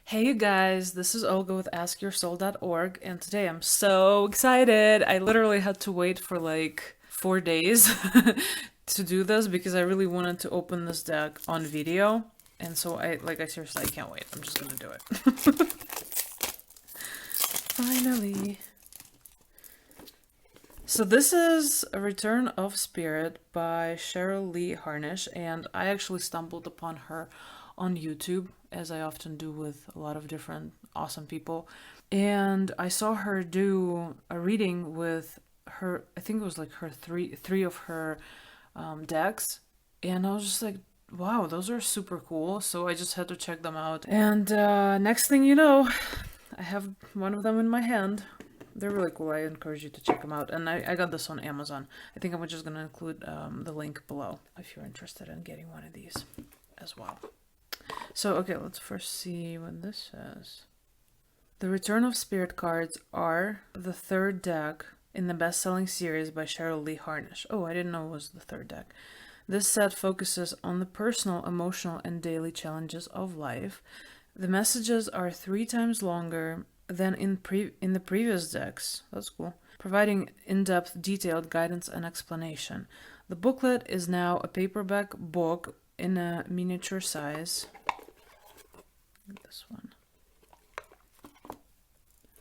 Hey you guys, this is Olga with askyoursoul.org, and today I'm so excited. I literally had to wait for like 4 days to do this because I really wanted to open this deck on video. And so I seriously, I can't wait. I'm just gonna do it. Finally. So this is A Return of Spirit by Cheryl Lee Harnish, and I actually stumbled upon her on YouTube, as I often do with a lot of different awesome people. And I saw her do a reading with her, I think it was like her three of her decks, and I was just like, wow, those are super cool. So I just had to check them out. And next thing you know, I have one of them in my hand. They're really cool. I encourage you to check them out. And I got this on Amazon. I think I'm just going to include the link below if you're interested in getting one of these as well. So, okay, let's first see what this says. The Return of Spirit cards are the third deck in the best-selling series by Cheryl Lee Harnish. Oh, I didn't know it was the third deck. This set focuses on the personal, emotional, and daily challenges of life. The messages are 3 times longer than in the previous decks. That's cool. Providing in-depth, detailed guidance and explanation. The booklet is now a paperback book in a miniature size. This one.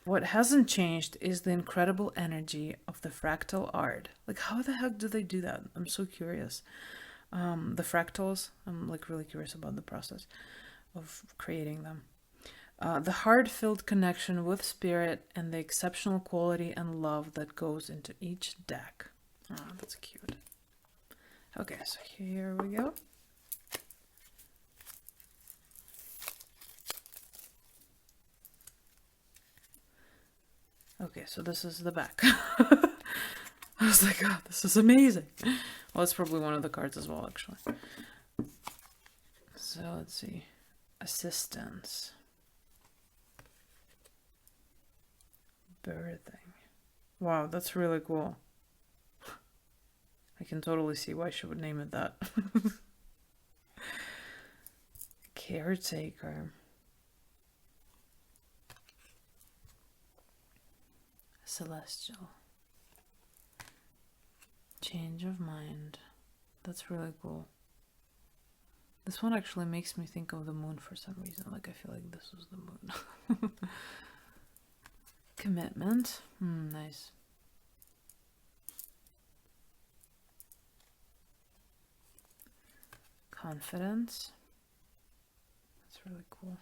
What hasn't changed is the incredible energy of the fractal art. Like, how the heck do they do that? I'm so curious. The fractals, I'm like really curious about the process of creating them. The heart-filled connection with spirit and the exceptional quality and love that goes into each deck. Oh, that's cute. Okay, so here we go. Okay, so this is the back. I was like, oh, this is amazing. Well, it's probably one of the cards as well, actually. So let's see. Assistance. Birthing. Wow, that's really cool. I can totally see why she would name it that. Caretaker. Celestial. Change of mind. That's really cool. This one actually makes me think of the moon for some reason. Like, I feel like this was the moon. Commitment. Nice. Confidence. That's really cool.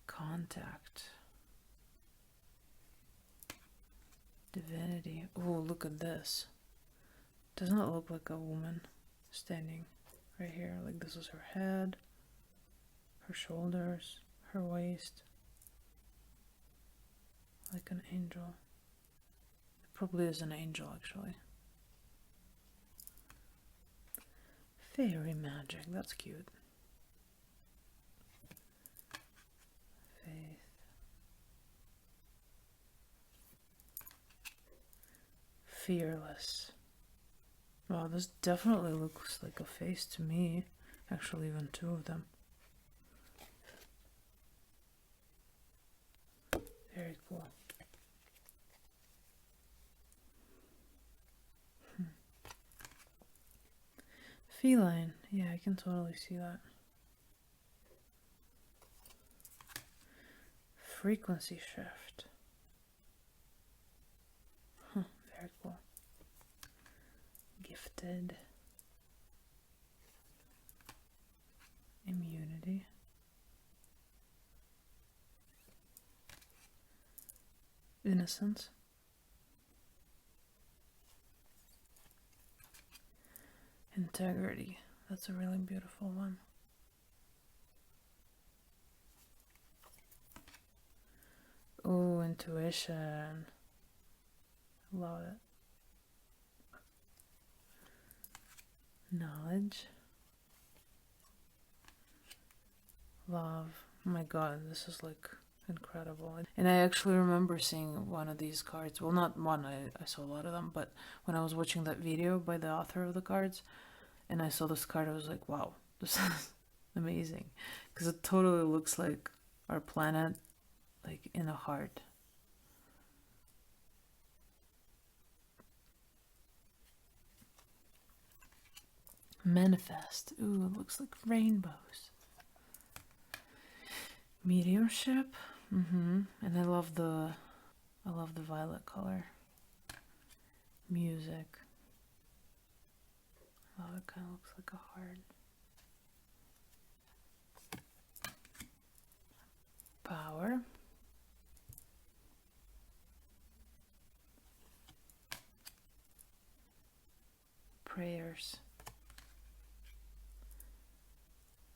Contact. Divinity. Oh, look at this. Doesn't it look like a woman standing right here? Like, this is her head, her shoulders, her waist. Like an angel. It probably is an angel, actually. Fairy magic. That's cute. Faith. Fearless. Wow, this definitely looks like a face to me. Actually, even 2 of them. Very cool. Feline. Yeah, I can totally see that. Frequency shift. Very cool. Gifted. Immunity. Innocence. Integrity. That's a really beautiful one. Oh, intuition. Love it. Knowledge. Love. Oh my god, this is like incredible. And I actually remember seeing one of these cards. Well, not one, I saw a lot of them, but when I was watching that video by the author of the cards, and I saw this card, I was like, wow, this is amazing, because it totally looks like our planet, like in a heart. Manifest. Ooh, it looks like rainbows. Mediumship. And I love the violet color. Music. Oh, it kind of looks like a heart. Power. Prayers.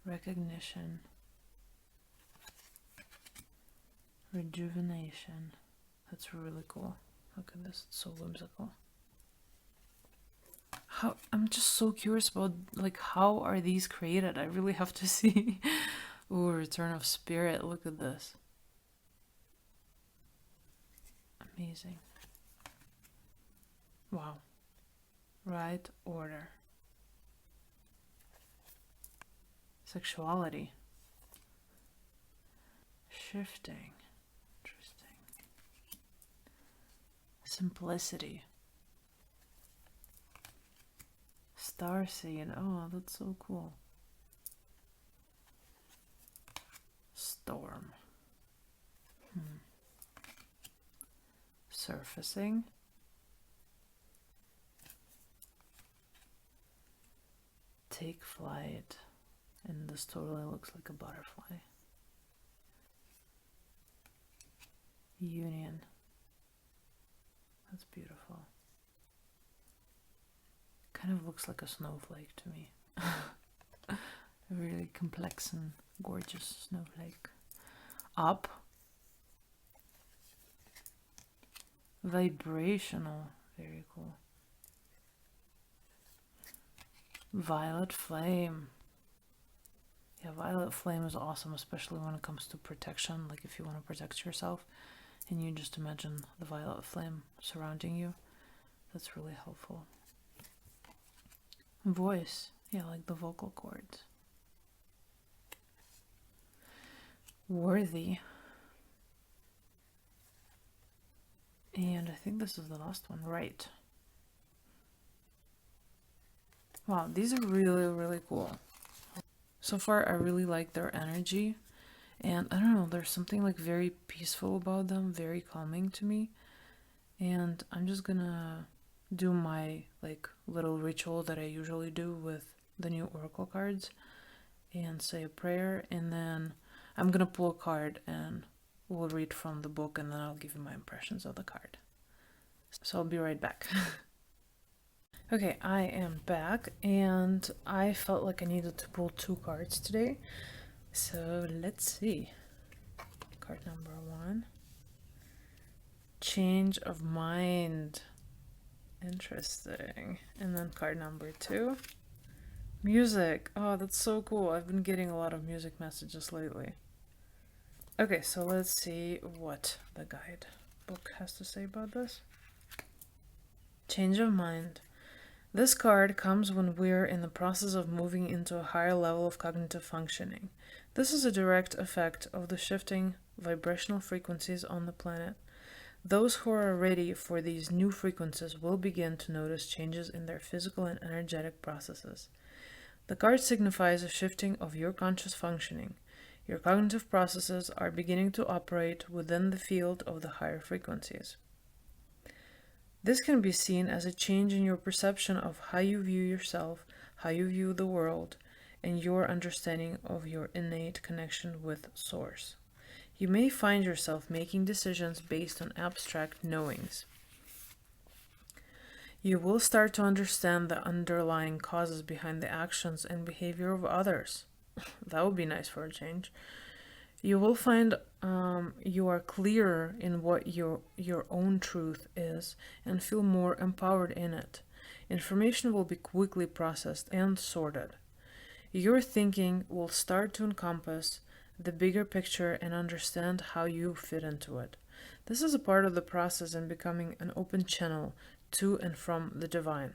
Recognition. Rejuvenation. That's really cool. Look at this, it's so whimsical. How, I'm just so curious about, like, how are these created? I really have to see. Ooh, Return of Spirit. Look at this. Amazing. Wow. Right order. Sexuality. Shifting. Interesting. Simplicity. Starseed. Oh, that's so cool. Storm. Surfacing. Take flight. And this totally looks like a butterfly. Union. That's beautiful. Kind of looks like a snowflake to me. A really complex and gorgeous snowflake. Up. Vibrational. Very cool. Violet flame. Yeah, violet flame is awesome, especially when it comes to protection. Like if you want to protect yourself and you just imagine the violet flame surrounding you, that's really helpful. Voice. Yeah, like the vocal cords. Worthy. And I think this is the last one. Right. Wow, these are really, really cool. So far, I really like their energy. And I don't know, there's something like very peaceful about them, very calming to me. And I'm just gonna do my like little ritual that I usually do with the new oracle cards and say a prayer, and then I'm gonna pull a card and we'll read from the book, and then I'll give you my impressions of the card. So I'll be right back. Okay, I am back, and I felt like I needed to pull 2 cards today. So let's see. Card number 1. Change of mind. Interesting. And then card number 2. Music. Oh, that's so cool. I've been getting a lot of music messages lately. Okay, so let's see what the guide book has to say about this. Change of mind. This card comes when we're in the process of moving into a higher level of cognitive functioning. This is a direct effect of the shifting vibrational frequencies on the planet. Those who are ready for these new frequencies will begin to notice changes in their physical and energetic processes. The card signifies a shifting of your conscious functioning. Your cognitive processes are beginning to operate within the field of the higher frequencies. This can be seen as a change in your perception of how you view yourself, how you view the world, and your understanding of your innate connection with Source. You may find yourself making decisions based on abstract knowings. You will start to understand the underlying causes behind the actions and behavior of others. That would be nice for a change. You will find you are clearer in what your own truth is and feel more empowered in it. Information will be quickly processed and sorted. Your thinking will start to encompass the bigger picture and understand how you fit into it. This is a part of the process in becoming an open channel to and from the divine.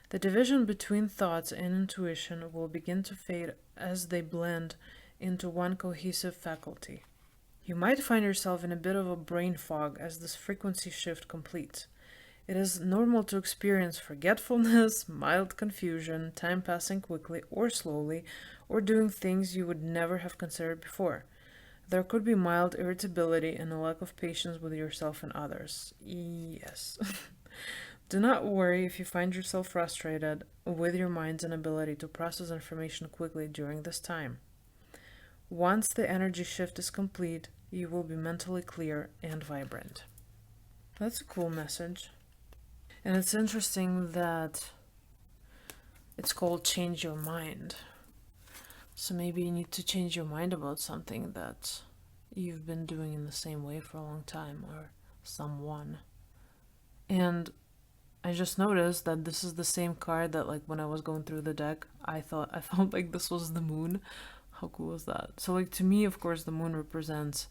The division between thoughts and intuition will begin to fade as they blend into one cohesive faculty. You might find yourself in a bit of a brain fog as this frequency shift completes. It is normal to experience forgetfulness, mild confusion, time passing quickly or slowly, or doing things you would never have considered before. There could be mild irritability and a lack of patience with yourself and others. Yes. Do not worry if you find yourself frustrated with your mind's inability to process information quickly during this time. Once the energy shift is complete, you will be mentally clear and vibrant. That's a cool message. And it's interesting that it's called Change Your Mind. So maybe you need to change your mind about something that you've been doing in the same way for a long time, or someone. And I just noticed that this is the same card that, like, when I was going through the deck, I felt like this was the moon. How cool is that? So, like, to me, of course, the moon represents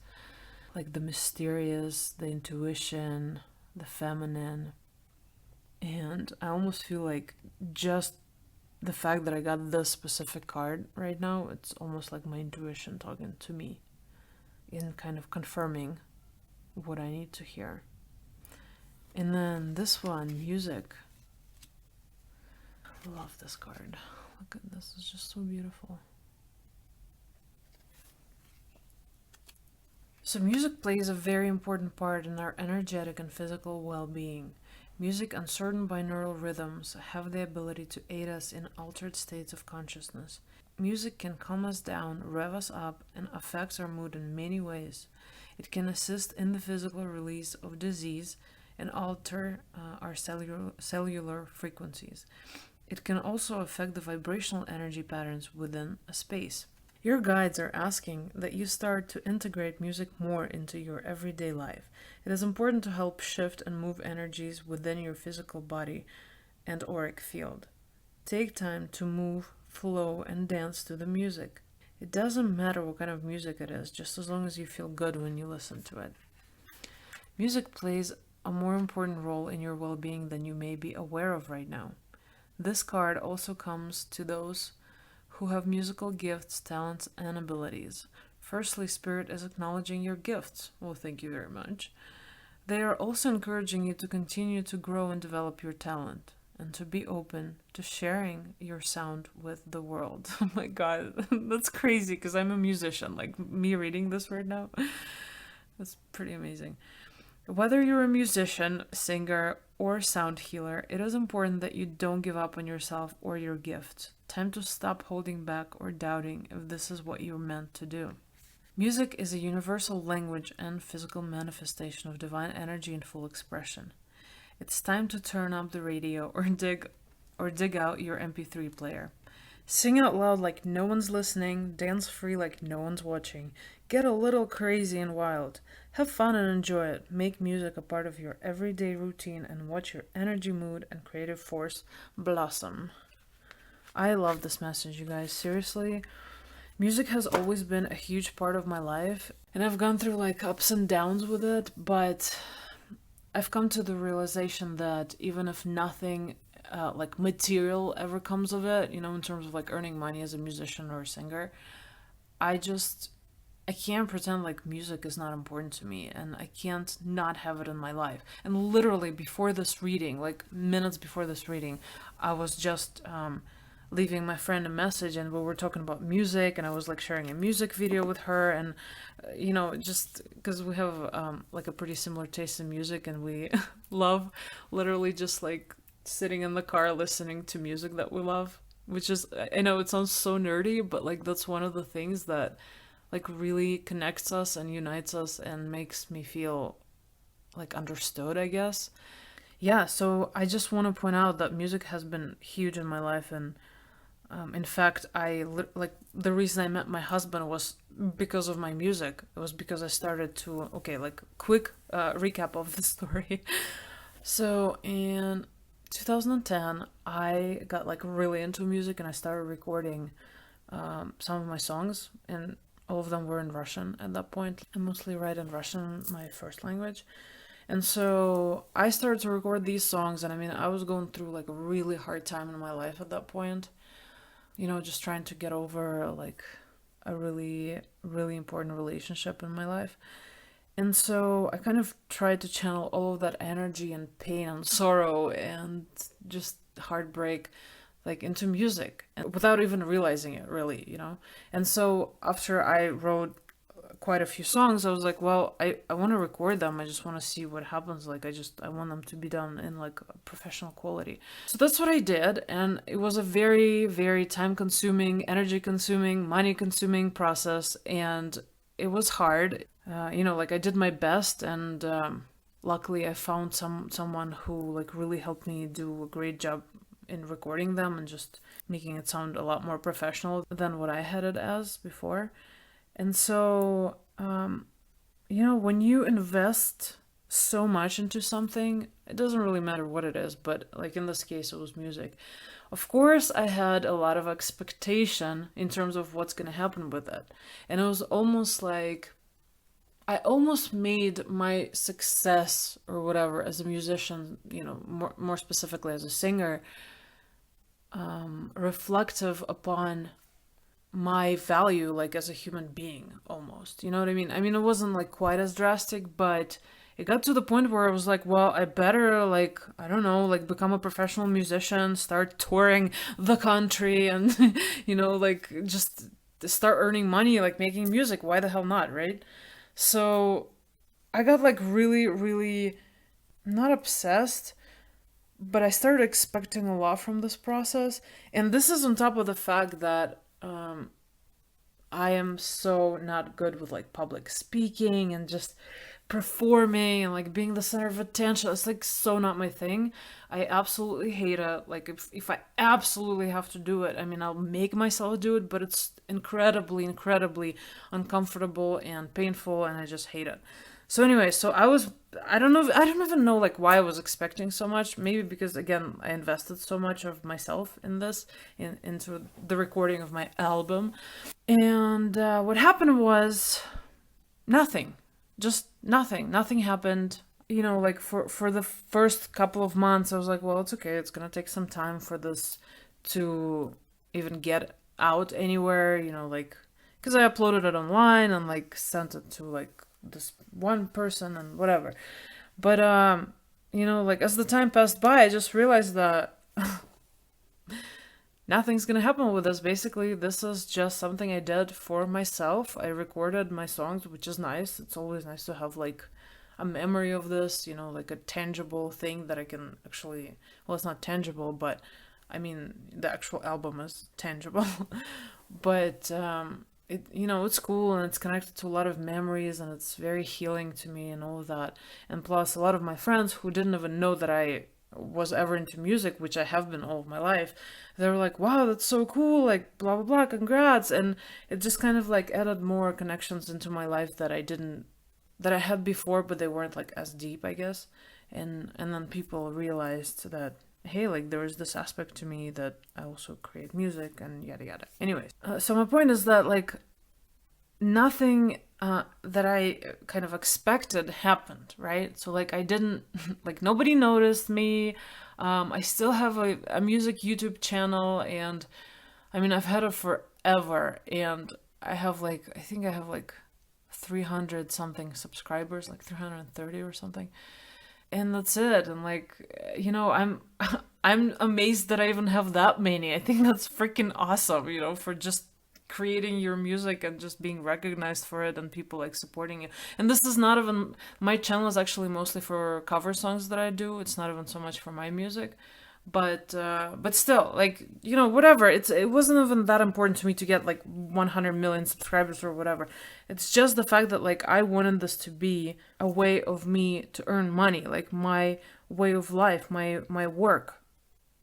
like the mysterious, the intuition, the feminine. And I almost feel like just the fact that I got this specific card right now, it's almost like my intuition talking to me in kind of confirming what I need to hear. And then this one, music. I love this card. Look at this, it's just so beautiful. So music plays a very important part in our energetic and physical well-being. Music and certain binaural rhythms have the ability to aid us in altered states of consciousness. Music can calm us down, rev us up, and affects our mood in many ways. It can assist in the physical release of disease and alter our cellular frequencies. It can also affect the vibrational energy patterns within a space. Your guides are asking that you start to integrate music more into your everyday life. It is important to help shift and move energies within your physical body and auric field. Take time to move, flow, and dance to the music. It doesn't matter what kind of music it is, just as long as you feel good when you listen to it. Music plays a more important role in your well-being than you may be aware of right now. This card also comes to those who have musical gifts, talents, and abilities. Firstly, Spirit is acknowledging your gifts. Well, thank you very much. They are also encouraging you to continue to grow and develop your talent and to be open to sharing your sound with the world. Oh my god, that's crazy because I'm a musician. Like, me reading this right now, that's pretty amazing. Whether you're a musician, singer, or sound healer, it is important that you don't give up on yourself or your gift. Time to stop holding back or doubting if this is what you're meant to do. Music is a universal language and physical manifestation of divine energy in full expression. It's time to turn up the radio or dig out your MP3 player. Sing out loud like no one's listening, dance free like no one's watching. Get a little crazy and wild. Have fun and enjoy it. Make music a part of your everyday routine and watch your energy, mood, and creative force blossom. I love this message, you guys. Seriously, music has always been a huge part of my life, and I've gone through like ups and downs with it, but I've come to the realization that even if nothing like material ever comes of it, in terms of like earning money as a musician or a singer, I can't pretend like music is not important to me, and I can't not have it in my life. And literally before this reading, like minutes before this reading, I was just leaving my friend a message, and we were talking about music, and I was like sharing a music video with her, and just because we have like a pretty similar taste in music, and we love literally just like sitting in the car listening to music that we love, which is, I know it sounds so nerdy, but like that's one of the things that like really connects us and unites us and makes me feel like understood, I guess. Yeah, so I just want to point out that music has been huge in my life, and in fact, like the reason I met my husband was because of my music. It was because I started to, okay, like quick recap of the story. So in 2010, I got like really into music, and I started recording some of my songs, and all of them were in Russian at that point. I mostly write in Russian, my first language. And so I started to record these songs, and I mean, I was going through like a really hard time in my life at that point. Just trying to get over like a really, really important relationship in my life. And so I kind of tried to channel all of that energy and pain and sorrow and just heartbreak like into music without even realizing it really. And so after I wrote quite a few songs, I was like, well, I want to record them. I just want to see what happens. Like, I want them to be done in like professional quality. So that's what I did. And it was a very, very time consuming, energy consuming, money consuming process. And it was hard. Like I did my best, and luckily I found someone who like really helped me do a great job in recording them and just making it sound a lot more professional than what I had it as before. And so, when you invest so much into something, it doesn't really matter what it is, but like in this case, it was music. Of course, I had a lot of expectation in terms of what's going to happen with it. And it was almost like I almost made my success or whatever as a musician, more specifically as a singer, reflective upon my value like as a human being almost. You know what I mean? I mean, it wasn't like quite as drastic, but it got to the point where I was like, well, I better like, I don't know, like become a professional musician, start touring the country and like just start earning money like making music. Why the hell not, right? So I got like really, really not obsessed, but I started expecting a lot from this process. And this is on top of the fact that I am so not good with like public speaking and just performing and like being the center of attention. It's like so not my thing. I absolutely hate it. Like if I absolutely have to do it, I mean, I'll make myself do it, but it's incredibly, incredibly uncomfortable and painful, and I just hate it. So anyway, I don't even know like why I was expecting so much. Maybe because again, I invested so much of myself in this, into the recording of my album. And what happened was nothing. Just nothing. Nothing happened. Like for the first couple of months, I was like, well, it's okay. It's gonna take some time for this to even get out anywhere. Like because I uploaded it online and like sent it to like this one person and whatever. But like as the time passed by, I just realized that nothing's gonna happen with this. Basically, this is just something I did for myself. I recorded my songs, which is nice. It's always nice to have like a memory of this, like a tangible thing that I can actually, well, it's not tangible, but I mean, the actual album is tangible. But it's cool, and it's connected to a lot of memories, and it's very healing to me and all of that. And plus, a lot of my friends who didn't even know that I was ever into music, which I have been all of my life, they were like, wow, that's so cool, like blah blah blah, congrats. And it just kind of like added more connections into my life that I had before, but they weren't like as deep, I guess. And then people realized that, hey, like there is this aspect to me that I also create music and yada yada. Anyways, so my point is that like nothing that I kind of expected happened, right? So like I didn't like nobody noticed me. I still have a music YouTube channel, and I mean I've had it forever, and I think I have like 300 something subscribers, like 330 or something. And that's it. And like, I'm amazed that I even have that many. I think that's freaking awesome, for just creating your music and just being recognized for it and people like supporting you. And this is not even, my channel is actually mostly for cover songs that I do. It's not even so much for my music. But still, like, whatever. It wasn't even that important to me to get like 100 million subscribers or whatever. It's just the fact that like I wanted this to be a way of me to earn money, like my way of life, my work,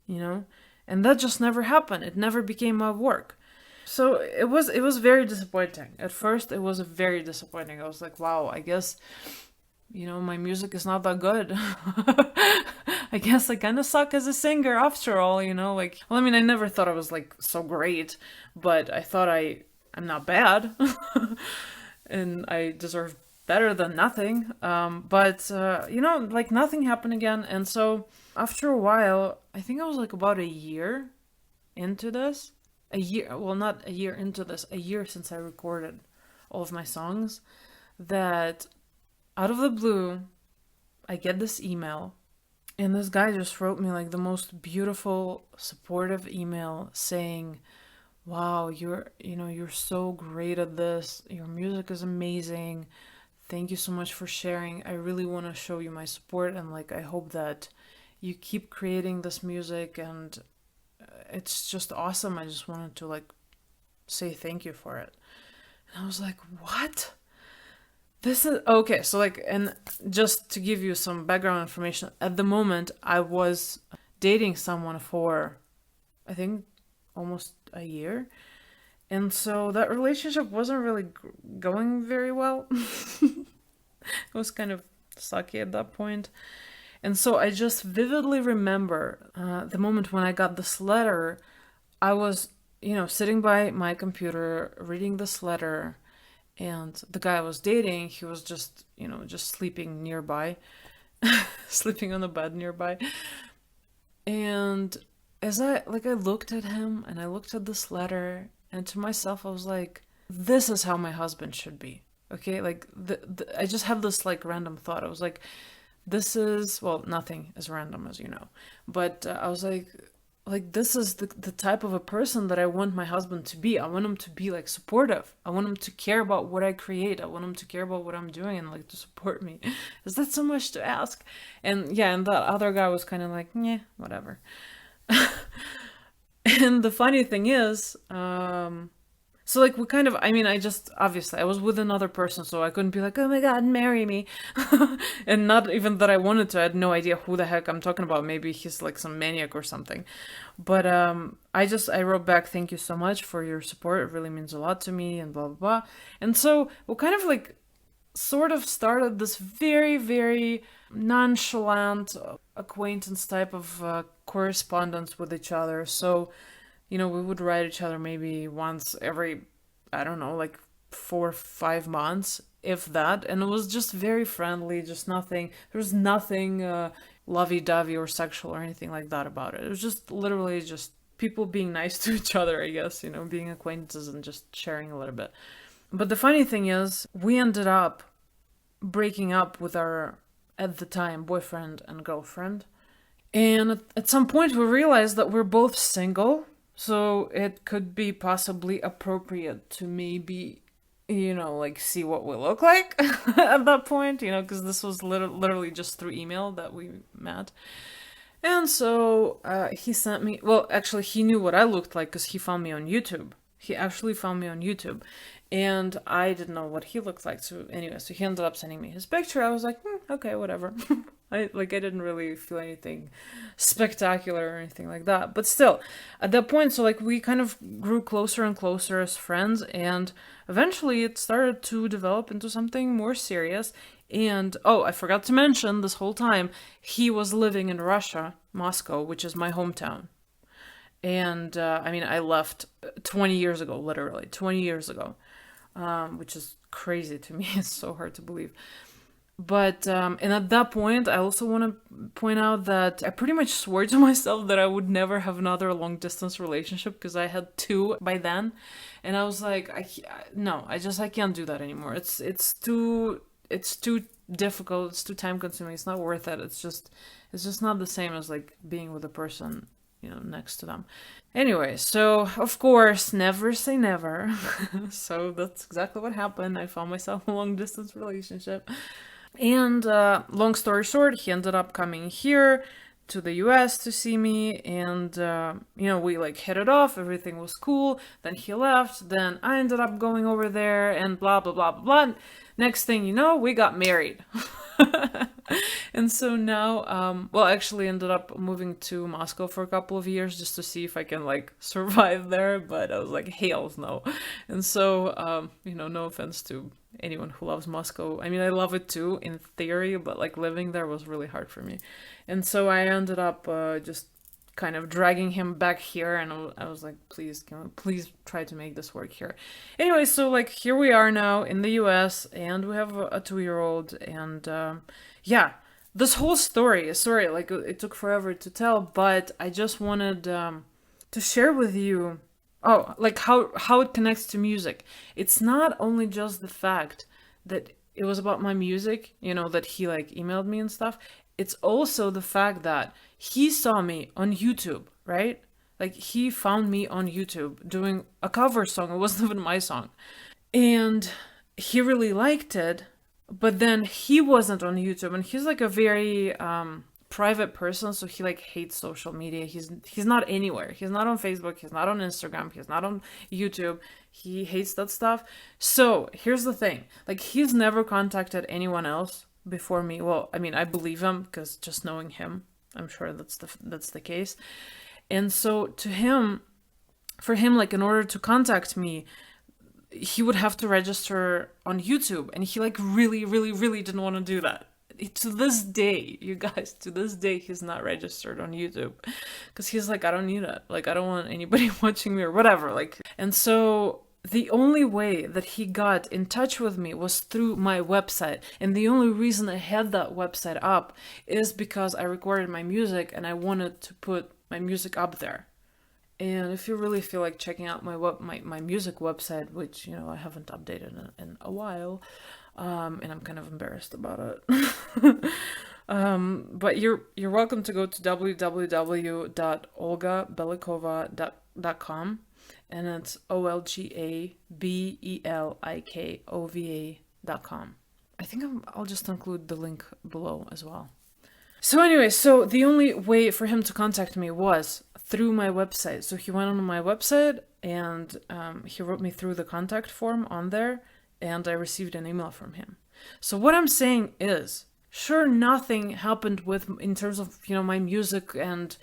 and that just never happened. It never became my work. So it was very disappointing. At first, it was very disappointing. I was like, wow, I guess my music is not that good. I guess I kind of suck as a singer after all, like, well, I mean, I never thought I was like so great, but I thought I'm not bad and I deserve better than nothing. But like nothing happened again. And so after a while, I think I was like about a year into this. A year, well, not a year into this, a year since I recorded all of my songs, that out of the blue, I get this email, and this guy just wrote me like the most beautiful, supportive email saying, wow, you're so great at this. Your music is amazing. Thank you so much for sharing. I really want to show you my support, and like I hope that you keep creating this music, and it's just awesome. I just wanted to like say thank you for it. And I was like, what? This is okay. So like, and just to give you some background information, at the moment I was dating someone for, I think, almost a year. And so that relationship wasn't really going very well. It was kind of sucky at that point. And so I just vividly remember the moment when I got this letter. I was, sitting by my computer reading this letter, and the guy I was dating, he was just, just sleeping nearby, sleeping on the bed nearby. And as I looked at him and I looked at this letter, and to myself, I was like, this is how my husband should be. Okay, like I just had this like random thought. I was like, this is, well, nothing is random, as you know, but I was like this is the type of a person that I want my husband to be. I want him to be like supportive. I want him to care about what I create. I want him to care about what I'm doing and like to support me. Is that so much to ask? And yeah, and that other guy was kind of like, yeah, whatever. And the funny thing is, so like we kind of, I mean, obviously I was with another person, so I couldn't be like, oh my God, marry me. And not even that I wanted to. I had no idea who the heck I'm talking about. Maybe he's like some maniac or something. But I wrote back, thank you so much for your support. It really means a lot to me, and blah, blah, blah. And so we kind of like sort of started this very, very nonchalant acquaintance type of correspondence with each other. So, we would write each other maybe once every, I don't know, like 4 or 5 months, if that. And it was just very friendly, just nothing, there was nothing lovey-dovey or sexual or anything like that about it. It was just literally just people being nice to each other, I guess, being acquaintances and just sharing a little bit. But the funny thing is, we ended up breaking up with our, at the time, boyfriend and girlfriend. And at some point we realized that we're both single, so it could be possibly appropriate to maybe, like see what we look like at that point, because this was literally just through email that we met. And so he sent me, well, actually he knew what I looked like because he found me on YouTube. He actually found me on YouTube. And I didn't know what he looked like. So anyway, so he ended up sending me his picture. I was like, okay, whatever. I didn't really feel anything spectacular or anything like that. But still, at that point, so like we kind of grew closer and closer as friends. And eventually it started to develop into something more serious. And, oh, I forgot to mention this whole time, he was living in Russia, Moscow, which is my hometown. And I left 20 years ago, literally 20 years ago, which is crazy to me. It's so hard to believe. But, and at that point, I also want to point out that I pretty much swore to myself that I would never have another long distance relationship because I had 2 by then. And I was like, I can't do that anymore. It's too difficult. It's too time consuming. It's not worth it. It's just not the same as like being with a person next to them. Anyway, so of course, never say never. So that's exactly what happened. I found myself in a long distance relationship. And long story short, he ended up coming here to the US to see me, and we like hit it off, everything was cool. Then he left, then I ended up going over there, and blah blah blah blah blah. Next thing you know, we got married. And so now, I actually ended up moving to Moscow for a couple of years just to see if I can like survive there, but I was like, hell no. And so, no offense to anyone who loves Moscow. I mean, I love it too in theory, but like living there was really hard for me. And so I ended up just kind of dragging him back here, and I was like, please, can we please try to make this work here? Anyway, so like here we are now in the US, and we have a 2-year-old, and yeah, this whole story, sorry, like it took forever to tell, but I just wanted to share with you, oh, like how it connects to music. It's not only just the fact that it was about my music, you know, that he like emailed me and stuff. It's also the fact that he saw me on YouTube, right? Like he found me on YouTube doing a cover song. It wasn't even my song. And he really liked it, but then he wasn't on YouTube, and he's like a very private person, so he like hates social media. He's not anywhere. He's not on Facebook, he's not on Instagram, he's not on YouTube. He hates that stuff. So here's the thing, like he's never contacted anyone else before me. Well, I mean, I believe him because just knowing him, I'm sure that's the case. And so for him, like in order to contact me, he would have to register on YouTube, and he like really, really, really didn't want to do that. To this day, you guys, to this day, he's not registered on YouTube because he's like, I don't need it. Like, I don't want anybody watching me or whatever. Like, and so the only way that he got in touch with me was through my website. And the only reason I had that website up is because I recorded my music and I wanted to put my music up there. And if you really feel like checking out my music website, which, you know, I haven't updated in a while, and I'm kind of embarrassed about it. But you're welcome to go to www.olga'soracles.com, and it's olga'belikova.com. I think I'll just include the link below as well. So anyway, so the only way for him to contact me was through my website. So he went on my website and he wrote me through the contact form on there, and I received an email from him. So what I'm saying is, sure, nothing happened in terms of, you know, my music and,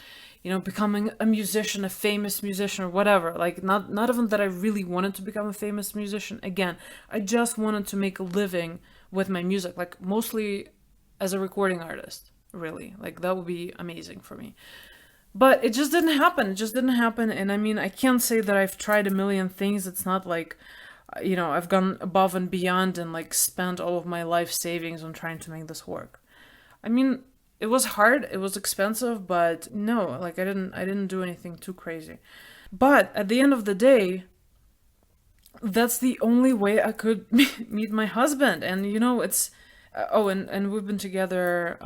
you know, becoming a musician, a famous musician or whatever. Like not even that I really wanted to become a famous musician. Again, I just wanted to make a living with my music, like mostly as a recording artist. Really, like that would be amazing for me, but it just didn't happen. And I mean, I can't say that I've tried a million things. It's not like, you know, I've gone above and beyond and like spent all of my life savings on trying to make this work. I mean, it was hard, it was expensive, but no, like I didn't do anything too crazy. But at the end of the day, that's the only way I could meet my husband. And you know, it's and we've been together,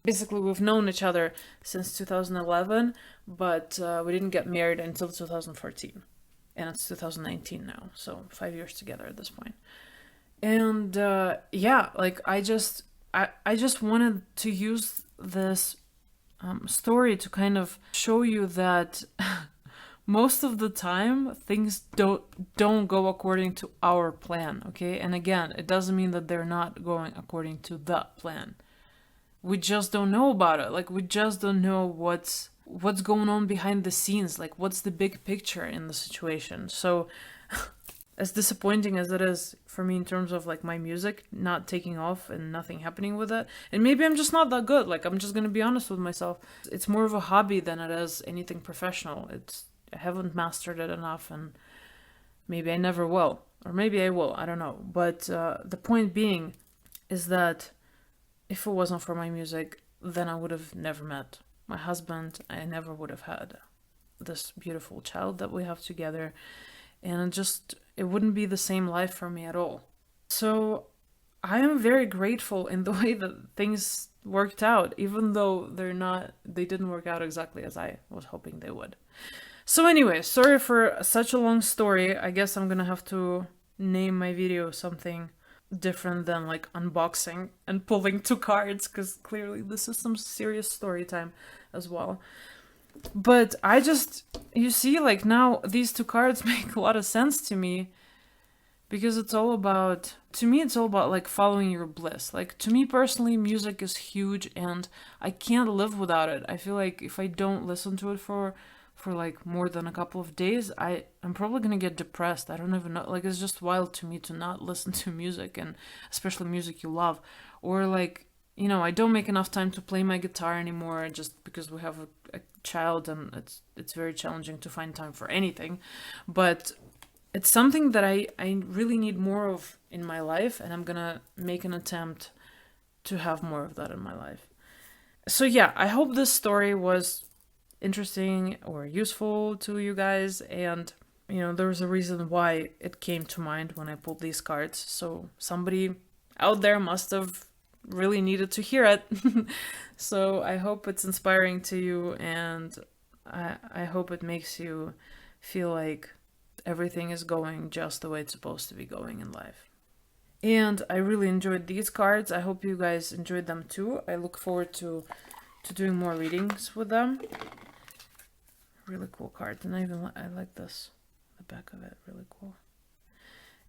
basically, we've known each other since 2011, but we didn't get married until 2014. And it's 2019 now, so 5 years together at this point. And yeah, like I just wanted to use this story to kind of show you that most of the time things don't go according to our plan, okay? And again, it doesn't mean that they're not going according to the plan. We just don't know about it. Like we just don't know what's going on behind the scenes, like what's the big picture in the situation. So as disappointing as it is for me in terms of like my music not taking off and nothing happening with it, and maybe I'm just not that good, like I'm just gonna be honest with myself, it's more of a hobby than it is anything professional. I haven't mastered it enough, and maybe I never will, or maybe I will, I don't know. But the point being is that if it wasn't for my music, then I would have never met my husband. I never would have had this beautiful child that we have together. And it wouldn't be the same life for me at all. So I am very grateful in the way that things worked out, even though they didn't work out exactly as I was hoping they would. So anyway, sorry for such a long story. I guess I'm gonna have to name my video something different than like unboxing and pulling 2 cards, because clearly this is some serious story time as well. But you see, like now these 2 cards make a lot of sense to me, because to me it's all about like following your bliss. Like to me personally, music is huge and I can't live without it. I feel like if I don't listen to it for like more than a couple of days, I'm probably gonna get depressed. I don't even know, like it's just wild to me to not listen to music, and especially music you love. Or like, you know, I don't make enough time to play my guitar anymore just because we have a child, and it's very challenging to find time for anything. But it's something that I really need more of in my life, and I'm gonna make an attempt to have more of that in my life. So yeah, I hope this story was interesting or useful to you guys, and there's a reason why it came to mind when I pulled these cards. So somebody out there must have really needed to hear it. So I hope it's inspiring to you, and I hope it makes you feel like everything is going just the way it's supposed to be going in life. And I really enjoyed these cards. I hope you guys enjoyed them too. I look forward to doing more readings with them. Really cool card, and I like this, the back of it, really cool.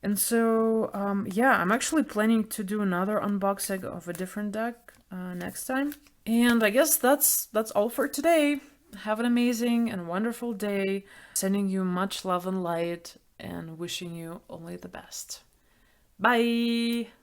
And so, yeah, I'm actually planning to do another unboxing of a different deck next time. And I guess that's all for today. Have an amazing and wonderful day. Sending you much love and light, and wishing you only the best. Bye!